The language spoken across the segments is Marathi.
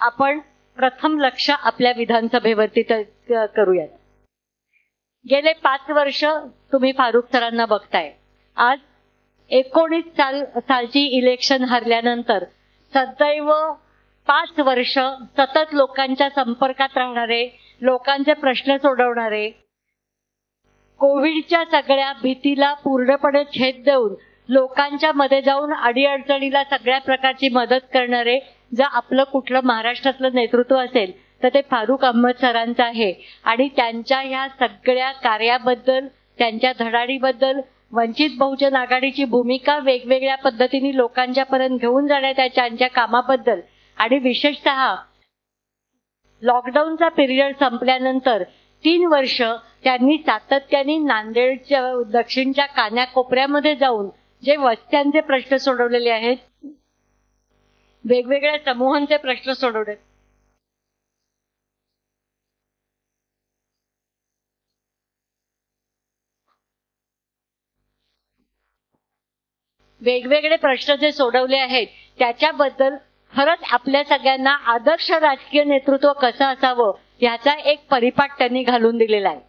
आपण प्रथम लक्ष आपल्या विधानसभेवरती करूयात. गेले 5 वर्ष तुम्ही फारुख सरांना बघताय. आज 19 सालची इलेक्शन हरल्यानंतर सदैव 5 वर्ष सतत लोकांच्या संपर्कात राहणारे, लोकांचे प्रश्न सोडवणारे, कोविडच्या सगळ्या भीतीला पूर्णपणे छेद देऊन लोकांच्या मध्ये जाऊन अडीअडचणीला सगळ्या प्रकारची मदत करणारे जर आपलं कुठलं महाराष्ट्रातलं नेतृत्व असेल तर ते फारुख अहमद सरांचं आहे. आणि त्यांच्या ह्या सगळ्या कार्याबद्दल, त्यांच्या धडाडीबद्दल, वंचित बहुजन आघाडीची भूमिका वेगवेगळ्या पद्धतीने लोकांच्यापर्यंत घेऊन जाण्याच्या त्यांच्या कामाबद्दल आणि विशेषतः लॉकडाऊनचा पिरियड संपल्यानंतर 3 वर्ष त्यांनी सातत्याने नांदेडच्या दक्षिणच्या कान्याकोपऱ्यामध्ये जाऊन जे वस्त्यांचे प्रश्न सोडवलेले आहेत, वेगवेगळ्या समूहांचे प्रश्न सोडवले, वेगवेगळे प्रश्न जे सोडवले आहेत त्याच्याबद्दल खरंच आपल्या सगळ्यांना आदर्श राजकीय नेतृत्व कसं असावं याचा एक परिपाठ त्यांनी घालून दिलेला आहे.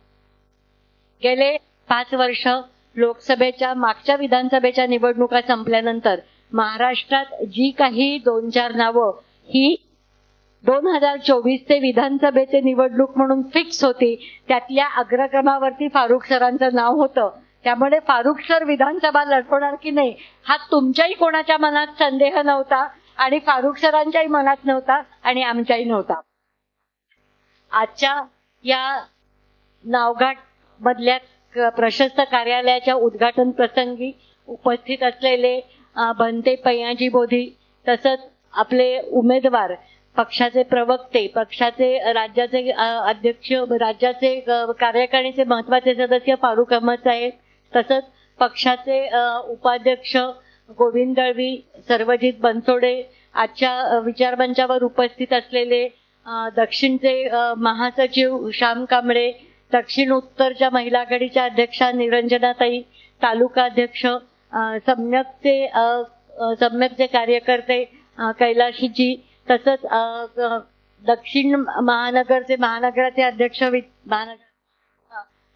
गेले 5 वर्ष लोकसभेच्या मागच्या विधानसभेच्या निवडणुका संपल्यानंतर महाराष्ट्रात जी काही 2-4 नावं ही 2024चे विधानसभेचे निवडणूक म्हणून फिक्स होती, त्यातल्या अग्रक्रमावरती फारुख सरांचं नाव होतं. त्यामुळे फारुख सर विधानसभा लढवणार की नाही हा तुमच्याही कोणाच्या मनात संदेह नव्हता आणि फारुख सरांच्याही मनात नव्हता आणि आमच्याही नव्हता. आजच्या या नावघाट मधल्या प्रशस्त कार्यालयाच्या उद्घाटन प्रसंगी उपस्थित असलेले भंते पय्याजी बोधी, तसंच आपले उमेदवार, पक्षाचे प्रवक्ते, पक्षाचे राज्याचे अध्यक्ष, राज्याचे कार्यकारिणीचे महत्वाचे सदस्य फारुख अहमद साहेब, तसंच पक्षाचे उपाध्यक्ष गोविंद दळवी, सर्वजित बनसोडे, आजच्या विचारमंचावर उपस्थित असलेले दक्षिणचे महासचिव श्याम कांबळे, दक्षिण उत्तरच्या महिला आघाडीच्या अध्यक्षा निरंजनाताई, तालुका अध्यक्ष, सम्यकचे कार्यकर्ते कैलाशीजी, तसंच दक्षिण महानगराचे अध्यक्ष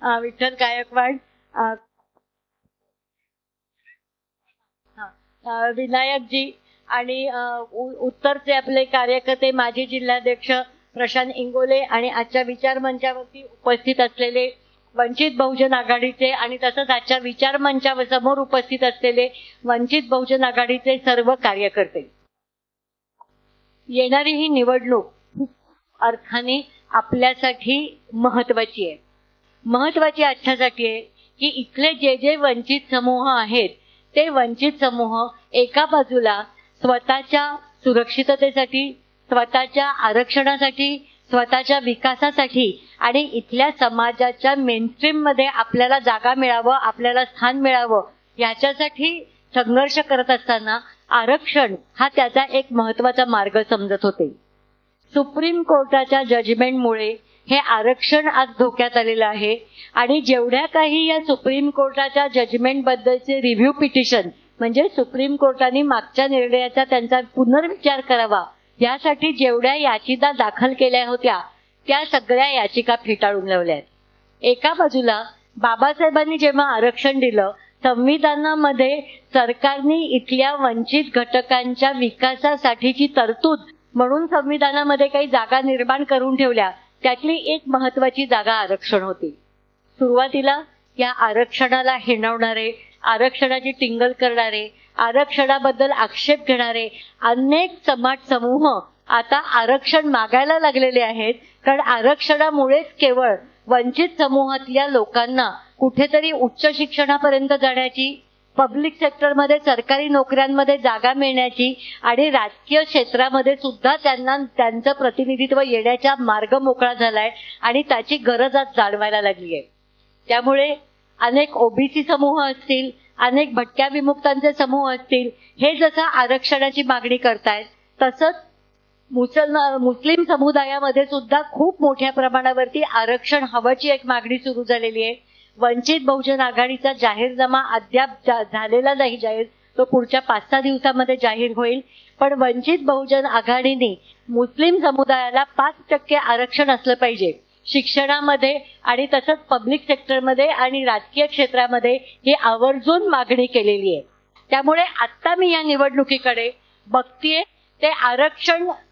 विठ्ठल गायकवाड, विनायकजी आणि उत्तरचे आपले कार्यकर्ते माजी जिल्हाध्यक्ष प्रशांत इंगोले आणि आजच्या विचार मंचावरती उपस्थित असलेले वंचित बहुजन आघाडीचे आणि तसंच आजच्या विचार मंचावर समोर उपस्थित असलेले वंचित बहुजन आघाडीचे सर्व कार्यकर्ते. येणारी ही निवडणूक खूप अर्थाने आपल्यासाठी महत्वाची आहे. महत्वाची याच्यासाठी आहे की इथले जे वंचित समूह आहेत ते वंचित समूह एका बाजूला स्वतःच्या सुरक्षिततेसाठी, स्वतःच्या आरक्षणासाठी, स्वतःच्या विकासासाठी आणि इथल्या समाजाच्या मेनस्ट्रीम मध्ये आपल्याला जागा मिळावं, आपल्याला स्थान मिळावं याच्यासाठी संघर्ष करत असताना आरक्षण हा त्याचा एक महत्वाचा मार्ग समजत होते. सुप्रीम कोर्टाच्या जजमेंटमुळे हे आरक्षण आज धोक्यात आलेलं आहे आणि जेवढ्या काही या सुप्रीम कोर्टाच्या जजमेंट बद्दलचे रिव्ह्यू पिटिशन म्हणजे सुप्रीम कोर्टाने मागच्या निर्णयाचा त्यांचा पुनर्विचार करावा यासाठी जेवढ्या याचिका दाखल केल्या होत्या त्या सगळ्या याचिका फेटाळून लावल्या. एका बाजूला बाबासाहेबांनी जेव्हा आरक्षण दिलं, संविधानामध्ये सरकारने इथल्या वंचित घटकांच्या विकासासाठीची तरतूद म्हणून संविधानामध्ये काही जागा निर्माण करून ठेवल्या, त्यातली एक महत्वाची जागा आरक्षण होती. सुरुवातीला या आरक्षणाला हिणवणारे, आरक्षणाची टिंगल करणारे, आरक्षणाबद्दल आक्षेप घेणारे अनेक समाज समूह आता आरक्षण मागायला लागलेले आहेत, कारण आरक्षणामुळेच केवळ वंचित समूहातल्या लोकांना कुठेतरी उच्च शिक्षणापर्यंत जाण्याची, पब्लिक सेक्टरमध्ये सरकारी नोकऱ्यांमध्ये जागा मिळण्याची आणि राजकीय क्षेत्रामध्ये सुद्धा त्यांना त्यांचं प्रतिनिधित्व येण्याचा मार्ग मोकळा झालाय आणि त्याची गरज आज जाणवायला लागली आहे. त्यामुळे अनेक ओबीसी समूह असतील, अनेक भटक्या विमुक्तांचे समूह असतील, हे जसं आरक्षणाची मागणी करतायत तसंच मुस्लिम समुदायामध्ये सुद्धा खूप मोठ्या प्रमाणावरती आरक्षण हवंची एक मागणी सुरू झालेली आहे. वंचित बहुजन आघाडीचा जाहीरनामा अद्याप झालेला नाही जाहीर, तो पुढच्या 5-6 दिवसामध्ये जाहीर होईल. पण वंचित बहुजन आघाडीने मुस्लिम समुदायाला 5% आरक्षण असलं पाहिजे शिक्षणामध्ये, आणि तसंच पब्लिक सेक्टरमध्ये आणि राजकीय क्षेत्रामध्ये ही आवर्जून मागणी केलेली आहे. त्यामुळे आता मी या निवडणुकीकडे बघतीये ते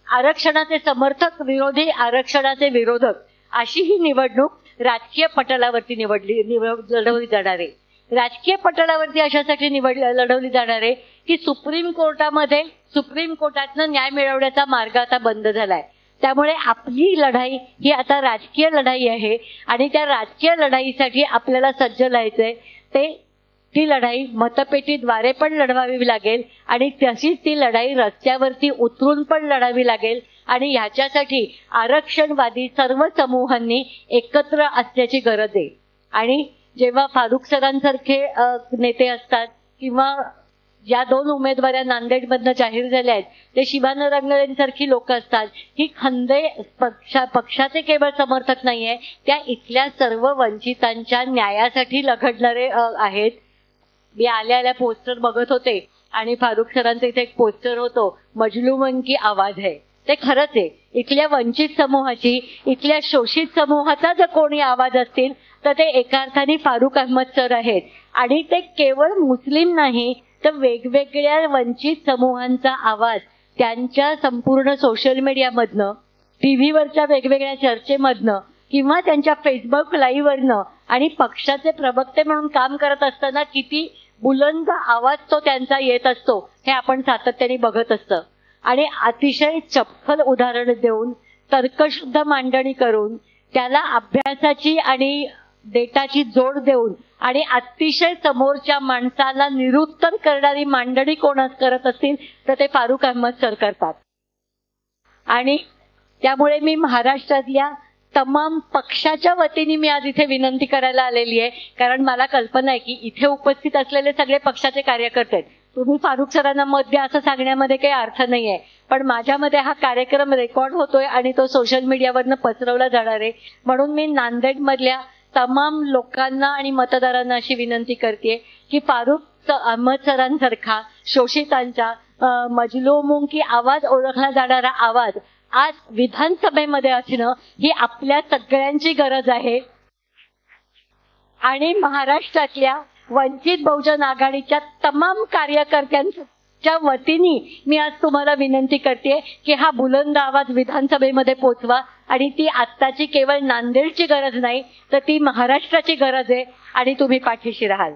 आरक्षणाचे समर्थक विरोधी आरक्षणाचे विरोधक अशी ही निवडणूक राजकीय पटलावरती लढवली जाणार आहे. राजकीय पटलावरती अशासाठी लढवली जाणार आहे की सुप्रीम कोर्टातनं न्याय मिळवण्याचा मार्ग आता बंद झालाय. त्यामुळे आपली लढाई ही आता राजकीय लढाई आहे आणि त्या राजकीय लढाईसाठी आपल्याला सज्ज राहायचंय. ती लढाई मतपेटीद्वारे पण लढवावी लागेल आणि तशीच ती लढाई रस्त्यावरती उतरून पण लढावी लागेल. आणि ह्याच्यासाठी आरक्षणवादी सर्व समूहांनी एकत्र असण्याची गरज आहे. आणि जेव्हा फारुख सरांसारखे नेते किंवा ज्या 2 उमेदवार नांदेडमधनं जाहीर झाल्या आहेत ते शिवानंद रंगरेंसारखी लोक असतात, ही खंदे पक्षाचे केवळ समर्थक नाहीये, त्या इथल्या सर्व वंचितांच्या न्यायासाठी लढणारे आहेत. मी आल्या पोस्टर बघत होते आणि फारुख सरांचं इथे एक पोस्टर होतो, मजलूमन की आवाज है. ते खरंच आहे. इथल्या वंचित समूहाची, इथल्या शोषित समूहाचा जर कोणी आवाज असतील तर ते एका अर्थाने फारुख अहमद सर आहेत. आणि ते केवळ मुस्लिम नाही तर वेगवेगळ्या वंचित समूहांचा आवाज त्यांच्या संपूर्ण सोशल मीडियामधनं, टीव्हीवरच्या वेगवेगळ्या चर्चेमधनं किंवा त्यांच्या फेसबुक लाईव्हवरनं आणि पक्षाचे प्रवक्ते म्हणून काम करत असताना किती बुलंद आवाज तो त्यांचा येत असतो हे आपण सातत्याने बघत असतं. आणि अतिशय चपखल उदाहरण देऊन, तर्कशुद्ध मांडणी करून, त्याला अभ्यासाची आणि डेटाची जोड देऊन आणि अतिशय समोरच्या माणसाला निरुत्तर करणारी मांडणी कोण करत असतील तर ते फारुख अहमद सर करतात. आणि त्यामुळे मी महाराष्ट्रातल्या तमाम पक्षाच्या वतीने मी आज इथे विनंती करायला आलेली आहे, कारण मला कल्पना आहे की इथे उपस्थित असलेले सगळे पक्षाचे कार्यकर्ते आहेत. तुम्ही फारुख सरांना मत द्या असं सांगण्यामध्ये काही अर्थ नाहीये, पण माझ्यामध्ये हा कार्यक्रम रेकॉर्ड होतोय आणि तो सोशल मीडियावरनं पसरवला जाणार आहे. म्हणून मी नांदेडमधल्या तमाम लोकांना आणि मतदारांना अशी विनंती करते की फारुख अहमद सरांसारखा शोषितांचा मजलूमों की आवाज ओळखला जाणारा आवाज आज विधानसभेमध्ये असणं ही आपल्या सगळ्यांची गरज आहे. आणि महाराष्ट्रातल्या वंचित बहुजन आघाडीच्या तमाम कार्यकर्त्यांच्या वतीने मी आज तुम्हाला विनंती करते की हा बुलंद आवाज विधानसभेमध्ये पोचवा. आणि ती आत्ताची केवळ नांदेडची गरज नाही तर ती महाराष्ट्राची गरज आहे आणि तुम्ही पाठीशी राहाल.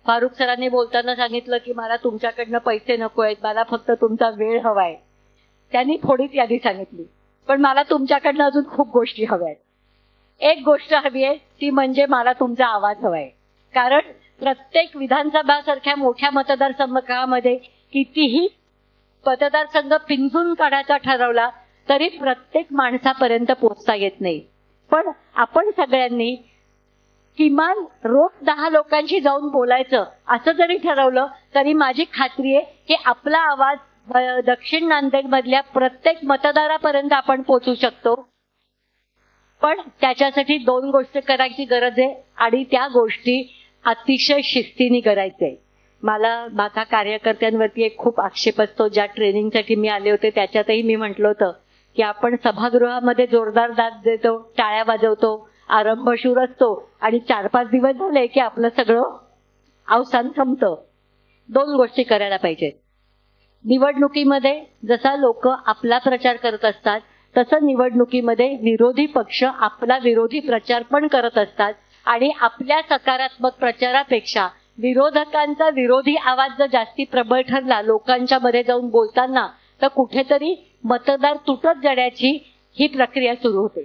फारुख सरांनी बोलताना सांगितलं की मला तुमच्याकडनं पैसे नको आहेत, मला फक्त तुमचा वेळ हवाय. त्यांनी थोडीच यादी सांगितली, पण मला तुमच्याकडनं अजून खूप गोष्टी हव्या आहेत. एक गोष्ट हवी आहे ती म्हणजे मला तुमचा आवाज हवाय. कारण प्रत्येक विधानसभा सारख्या मोठ्या मतदारसंघामध्ये कितीही मतदारसंघ पिंजून काढायचा ठरवला तरी प्रत्येक माणसापर्यंत पोहोचता येत नाही. पण आपण सगळ्यांनी किमान रोज 10 लोकांशी जाऊन बोलायचं असं जरी ठरवलं तरी माझी खात्री आहे की आपला आवाज दक्षिण नांदेड मधल्या प्रत्येक मतदारापर्यंत आपण पोहोचू शकतो. पण त्याच्यासाठी 2 गोष्टी करायची गरज आहे आणि त्या गोष्टी अतिशय शिस्तीने करायचे. मला माझा कार्यकर्त्यांवरती एक खूप आक्षेप असतो. ज्या ट्रेनिंगसाठी मी आले होते त्याच्यातही मी म्हटलं होतं की आपण सभागृहामध्ये जोरदार दाद देतो, टाळ्या वाजवतो, आरंभशूर असतो आणि 4-5 दिवस झाले की आपलं सगळं अवसान संपतं. 2 गोष्टी करायला पाहिजेत. निवडणुकीमध्ये जसा लोक आपला प्रचार करत असतात तसं निवडणुकीमध्ये विरोधी पक्ष आपला विरोधी प्रचार पण करत असतात. आणि आपल्या सकारात्मक प्रचारापेक्षा विरोधकांचा विरोधी आवाज जर जास्ती प्रबळ ठरला लोकांच्या मध्ये जाऊन बोलताना तर कुठेतरी मतदार तुटत जाण्याची ही प्रक्रिया सुरू होते.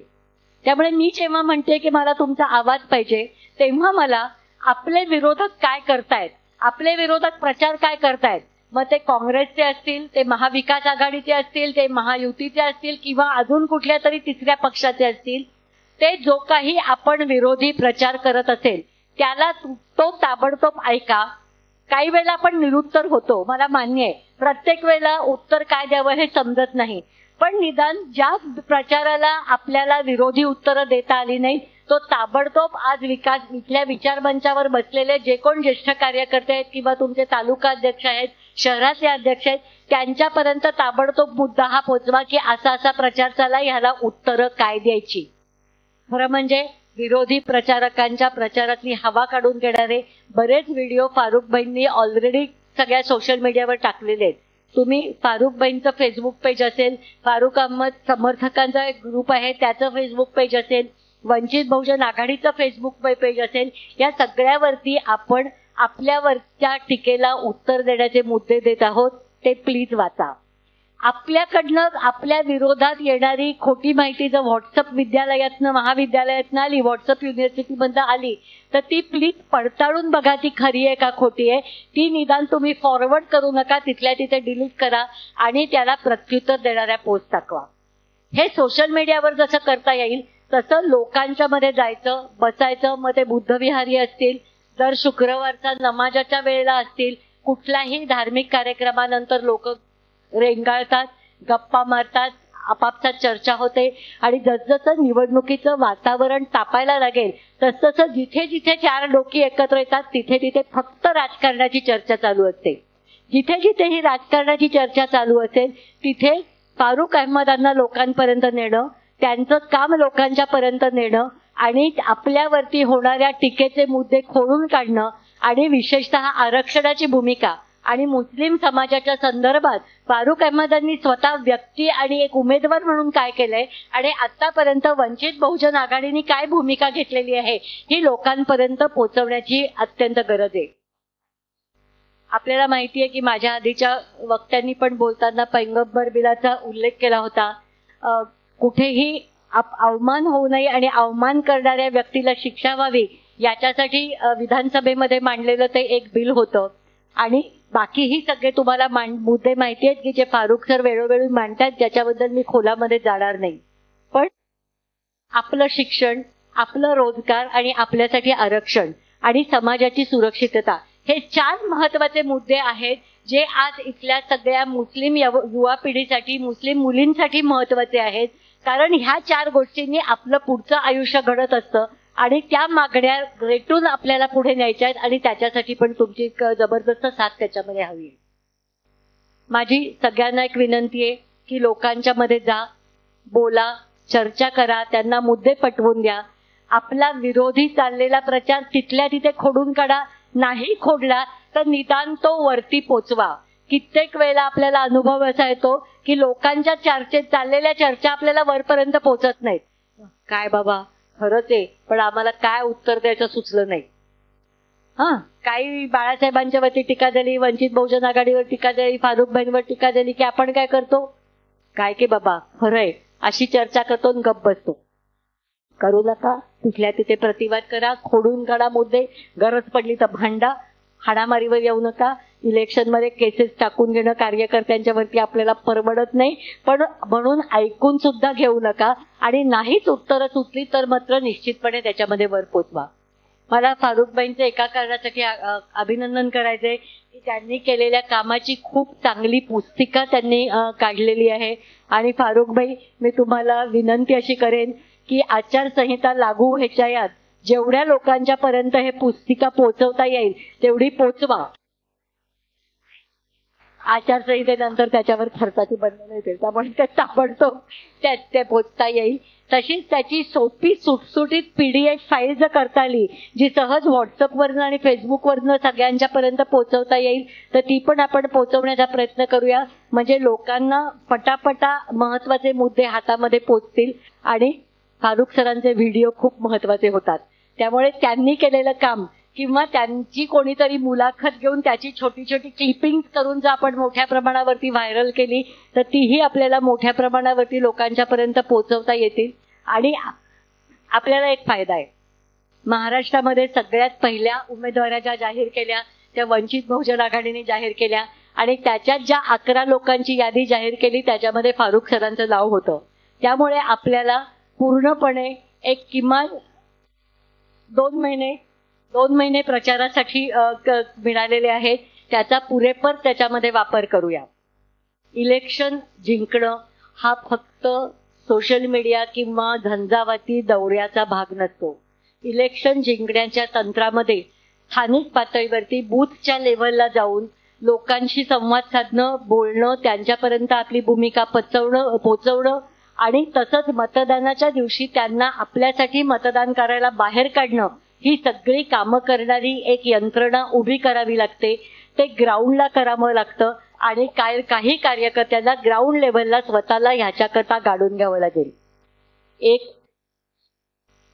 त्यामुळे मी जेव्हा म्हणते की मला तुमचा आवाज पाहिजे तेव्हा मला आपले विरोधक काय करतायत, आपले विरोधक प्रचार काय करतायत, मग ते काँग्रेसचे असतील, ते महाविकास आघाडीचे असतील, ते महायुतीचे असतील किंवा अजून कुठल्या तरी तिसऱ्या पक्षाचे असतील, ते जो काही आपण विरोधी प्रचार करत असेल त्याला तो ताबडतोब ऐका. काही वेळेला आपण निरुत्तर होतो, मला मान्य आहे. प्रत्येक वेळेला उत्तर काय द्यावं हे समजत नाही. पण निदान ज्या प्रचाराला आपल्याला विरोधी उत्तरं देता आली नाही तो ताबडतोब आज इथल्या विचारमंचावर बसलेले जे कोण ज्येष्ठ कार्यकर्ते आहेत किंवा तुमचे तालुका अध्यक्ष आहेत शहराचे अध्यक्ष आहेत, त्यांच्यापर्यंत ताबडतोब मुद्दा हा पोचवा की असा असा प्रचार चालला, ह्याला उत्तरं काय द्यायची. खरं म्हणजे विरोधी प्रचारकांच्या प्रचारातली हवा काढून घेणारे बरेच व्हिडिओ फारुखबाईंनी ऑलरेडी सगळ्या सोशल मीडियावर टाकलेले आहेत. तुम्ही फारुखबाईंचं फेसबुक पेज असेल, फारुख अहमद समर्थकांचा एक ग्रुप आहे त्याचं फेसबुक पेज असेल, वंचित बहुजन आघाडीचं फेसबुक पेज असेल, या सगळ्यावरती आपण आपल्यावरच्या टीकेला उत्तर देण्याचे मुद्दे देत आहोत. ते प्लीज वाचा. आपल्याकडनं आपल्या विरोधात येणारी खोटी माहिती जर व्हॉट्सअप विद्यालयातनं महाविद्यालयातनं आली, व्हॉट्सअप युनिव्हर्सिटीमधनं आली, तर ती प्लीज पडताळून बघा ती खरी आहे का खोटी आहे. ती निदान तुम्ही फॉरवर्ड करू नका, तिथल्या तिथे डिलीट करा आणि त्याला प्रत्युत्तर देणाऱ्या पोस्ट टाकवा. हे सोशल मीडियावर जसं करता येईल तसं लोकांच्या मध्ये जायचं, बसायचं. मग ते बुद्धविहारी असतील, दर शुक्रवारचा नमाजाच्या वेळेला असतील, कुठल्याही धार्मिक कार्यक्रमानंतर लोक रेंगाळतात, गप्पा मारतात, आपापसात चर्चा होते आणि जसजसं निवडणुकीचं वातावरण तापायला लागेल तसतसं जिथे जिथे चार डोकी एकत्र येतात तिथे तिथे फक्त राजकारणाची चर्चा चालू असते. जिथे जिथे ही राजकारणाची चर्चा चालू असेल तिथे फारुख अहमदांना लोकांपर्यंत नेणं, त्यांचं काम लोकांच्या पर्यंत नेणं आणि आपल्यावरती होणाऱ्या टीकेचे मुद्दे खोडून काढणं आणि विशेषतः आरक्षणाची भूमिका आणि मुस्लिम समाजाच्या संदर्भात फारुख अहमदांनी स्वतः व्यक्ती आणि एक उमेदवार म्हणून काय केलंय आणि आतापर्यंत वंचित बहुजन आघाडीने काय भूमिका घेतलेली आहे ही लोकांपर्यंत पोहोचवण्याची अत्यंत गरज आहे. आपल्याला माहिती आहे की माझ्या आधीच्या वक्त्यांनी पण बोलताना पैगंबर बिलाचा उल्लेख केला होता. कुठेही अवमान होऊ नये आणि अवमान करणाऱ्या व्यक्तीला शिक्षा व्हावी याच्यासाठी विधानसभेमध्ये मांडलेलं ते एक बिल होतं आणि बाकीही सगळे तुम्हाला मुद्दे माहिती आहेत की जे फारुख सर वेळोवेळी मांडतात, ज्याच्याबद्दल मी खोलामध्ये जाणार नाही. पण आपलं शिक्षण, आपलं रोजगार आणि आपल्यासाठी आरक्षण आणि समाजाची सुरक्षितता हे 4 महत्वाचे मुद्दे आहेत जे आज इथल्या सगळ्या मुस्लिम युवा पिढीसाठी, मुस्लिम मुलींसाठी महत्वाचे आहेत. कारण ह्या 4 गोष्टींनी आपलं पुढचं आयुष्य घडत असतं आणि त्या मागण्या रेटून आपल्याला पुढे न्यायच्या आहेत आणि त्याच्यासाठी पण तुमची जबरदस्त साथ त्याच्यामध्ये हवी आहे. माझी सगळ्यांना एक विनंती आहे की लोकांच्या मध्ये जा, बोला, चर्चा करा, त्यांना मुद्दे पटवून द्या. आपला विरोधी चाललेला प्रचार तिथल्या तिथे खोडून काढा. नाही खोडला तर निदान तो वरती पोचवा. कित्येक वेळेला आपल्याला अनुभव असा येतो की लोकांच्या चर्चेत चाललेल्या चर्चा आपल्याला वरपर्यंत पोहोचत नाहीत. काय बाबा खरंच आहे, पण आम्हाला काय उत्तर द्यायचं सुचलं नाही. काही बाळासाहेबांच्या वरती टीका झाली, वंचित बहुजन आघाडीवर टीका झाली, फारुखबाईंवर टीका झाली की आपण काय करतो, काय की बाबा खरंय अशी चर्चा करतो आणि गप्प बसतो. करू नका. तिथल्या तिथे प्रतिवाद करा, खोडून काढा मुद्दे, गरज पडली तर भांडा, हाणामारीवर येऊ नका. इलेक्शनमध्ये केसेस टाकून घेणं कार्यकर्त्यांच्या वरती आपल्याला परवडत नाही, पण म्हणून ऐकून सुद्धा घेऊ नका आणि नाहीच उत्तरं सुचली तर मात्र निश्चितपणे त्याच्यामध्ये वर पोचवा. मला फारुखबाईंचं एका कारणासाठी अभिनंदन करायचंय की त्यांनी केलेल्या कामाची खूप चांगली पुस्तिका त्यांनी काढलेली आहे. आणि फारुखबाई, मी तुम्हाला विनंती अशी करेन की आचारसंहिता लागू व्हायच्या यात जेवढ्या लोकांच्या पर्यंत हे पुस्तिका पोहोचवता येईल तेवढी पोचवा. आचारसंहितेनंतर त्याच्यावर खर्चाची बंधनं येतील, त्यामुळे ते ताबडतोब ते पोचता येईल. तशीच त्याची सोपी सुटसुटीत PDF फाईल जर करता आली जी सहज व्हॉट्सअपवरनं आणि फेसबुकवरनं सगळ्यांच्या पर्यंत पोहोचवता येईल तर ती पण आपण पोहोचवण्याचा प्रयत्न करूया. म्हणजे लोकांना पटापटा महत्वाचे मुद्दे हातामध्ये पोचतील. आणि फारुख सरांचे व्हिडिओ खूप महत्वाचे होतात, त्यामुळे त्यांनी केलेलं काम किंवा त्यांची कोणीतरी मुलाखत घेऊन त्याची छोटी छोटी क्लिपिंग करून जर आपण मोठ्या प्रमाणावरती व्हायरल केली तर तीही आपल्याला मोठ्या प्रमाणावरती लोकांच्या पर्यंत पोहोचवता येतील. आणि आपल्याला एक फायदा आहे, महाराष्ट्रामध्ये सगळ्यात पहिल्या उमेदवारा ज्या जाहीर केल्या त्या वंचित बहुजन आघाडीने जाहीर केल्या आणि त्याच्यात ज्या 11 लोकांची यादी जाहीर केली त्याच्यामध्ये फारुख सरांचं नाव होतं. त्यामुळे आपल्याला पूर्णपणे एक किमान 2 महिने प्रचारासाठी मिळालेले आहेत. त्याचा पुरेपूर त्याच्यामध्ये वापर करूया. इलेक्शन जिंकणं हा फक्त सोशल मीडिया किंवा झंझावाती दौऱ्याचा भाग नसतो. इलेक्शन जिंकण्याच्या तंत्रामध्ये स्थानिक पातळीवरती बूथच्या लेव्हलला जाऊन लोकांशी संवाद साधणं, बोलणं, त्यांच्यापर्यंत आपली भूमिका पोचवणं आणि तसंच मतदानाच्या दिवशी त्यांना आपल्यासाठी मतदान करायला बाहेर काढणं, ही सगळी कामं करणारी एक यंत्रणा उभी करावी लागते. ते ग्राउंडला करावं लागतं आणि काही कार्यकर्त्यांना ग्राउंड लेव्हलला स्वतःला ह्याच्याकरता गाडून घ्यावं लागेल. एक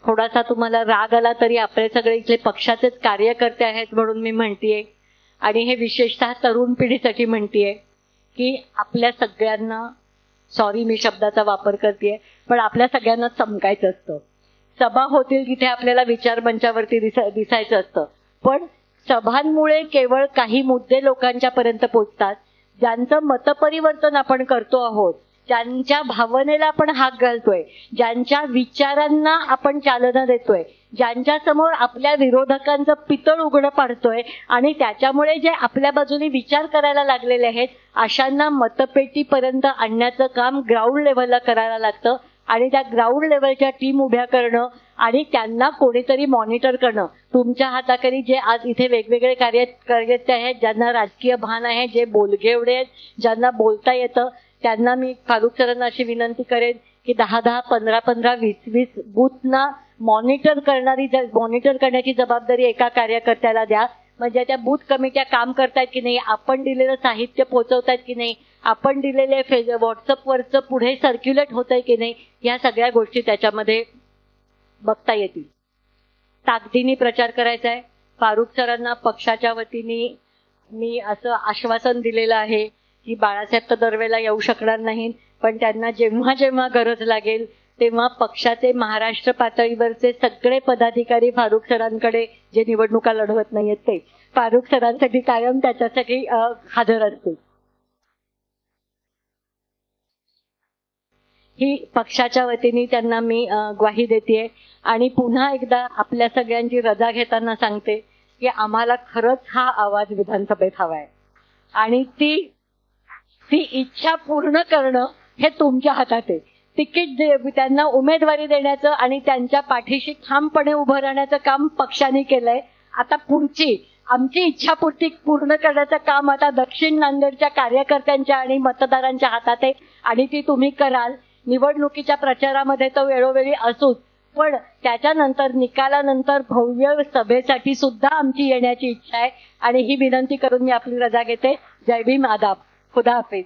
थोडासा तुम्हाला राग आला तरी आपले सगळे इथले पक्षाचेच कार्यकर्ते आहेत म्हणून मी म्हणतेय, आणि हे विशेषतः तरुण पिढीसाठी म्हणतेय की आपल्या सगळ्यांना, सॉरी मी शब्दाचा वापर करतेय, पण आपल्या सगळ्यांना चमकायचं असतं. सभा होतील तिथे आपल्याला विचारमंचावरती दिसायचं असतं, पण सभांमुळे केवळ काही मुद्दे लोकांच्या पर्यंत पोहोचतात. ज्यांचं मतपरिवर्तन आपण करतो आहोत, ज्यांच्या भावनेला आपण हाक घालतोय, ज्यांच्या विचारांना आपण चालना देतोय, ज्यांच्या समोर आपल्या विरोधकांचं पितळ उघडं पाडतोय आणि त्याच्यामुळे जे आपल्या बाजूने विचार करायला लागलेले आहेत, अशांना मतपेटीपर्यंत आणण्याचं काम ग्राउंड लेव्हलला करायला लागतं. आणि त्या ग्राउंड लेव्हलच्या टीम उभ्या करणं आणि त्यांना कोणीतरी मॉनिटर करणं. तुमच्या हाताखाली जे आज इथे वेगवेगळे कार्यकर्ते आहेत, ज्यांना राजकीय भान आहे, जे बोलघेवडे आहेत, ज्यांना बोलता येतं, त्यांना मी फारुख सरांना अशी विनंती करेन की 10-10, 15-15, 20-20 बूथना मॉनिटर करण्याची जबाबदारी एका कार्यकर्त्याला द्या. म्हणजे त्या बूथ कमिट्या काम करतायत की नाही, आपण दिलेलं साहित्य पोहोचवतायत की नाही, आपण दिलेले व्हॉट्सअपवरचं पुढे सर्क्युलेट होतंय की नाही, या सगळ्या गोष्टी त्याच्यामध्ये बघता येतील. ताकदीने प्रचार करायचा आहे. फारुख सरांना पक्षाच्या वतीने मी असं आश्वासन दिलेलं आहे की बाळासाहेब तर दरवेळेला येऊ शकणार नाहीत, पण त्यांना जेव्हा जेव्हा गरज लागेल तेव्हा पक्षाचे महाराष्ट्र पातळीवरचे सगळे पदाधिकारी फारुख सरांकडे, जे निवडणुका लढवत नाहीयेत ते, फारुख सरांसाठी कायम त्याच्यासाठी हजर असतील. ही पक्षाच्या वतीने त्यांना मी ग्वाही देतेय. आणि पुन्हा एकदा आपल्या सगळ्यांची रजा घेताना सांगते की आम्हाला खरंच हा आवाज विधानसभेत हवाय आणि ती इच्छा पूर्ण करणं हे तुमच्या हातात आहे. तिकीट त्यांना उमेदवारी देण्याचं आणि त्यांच्या पाठीशी ठामपणे उभं राहण्याचं काम पक्षाने केलंय. आता पुढची आमची इच्छापूर्ती पूर्ण करण्याचं काम आता दक्षिण नांदेडच्या कार्यकर्त्यांच्या आणि मतदारांच्या हातात आहे आणि ती तुम्ही कराल. निवडणुकीच्या प्रचारामध्ये तर वेळोवेळी असूच, पण त्याच्यानंतर निकालानंतर भव्य सभेसाठी सुद्धा आमची येण्याची इच्छा आहे. आणि ही विनंती करून मी आपली रजा घेते. जय भीम, आदाब, खुदा हाफिज.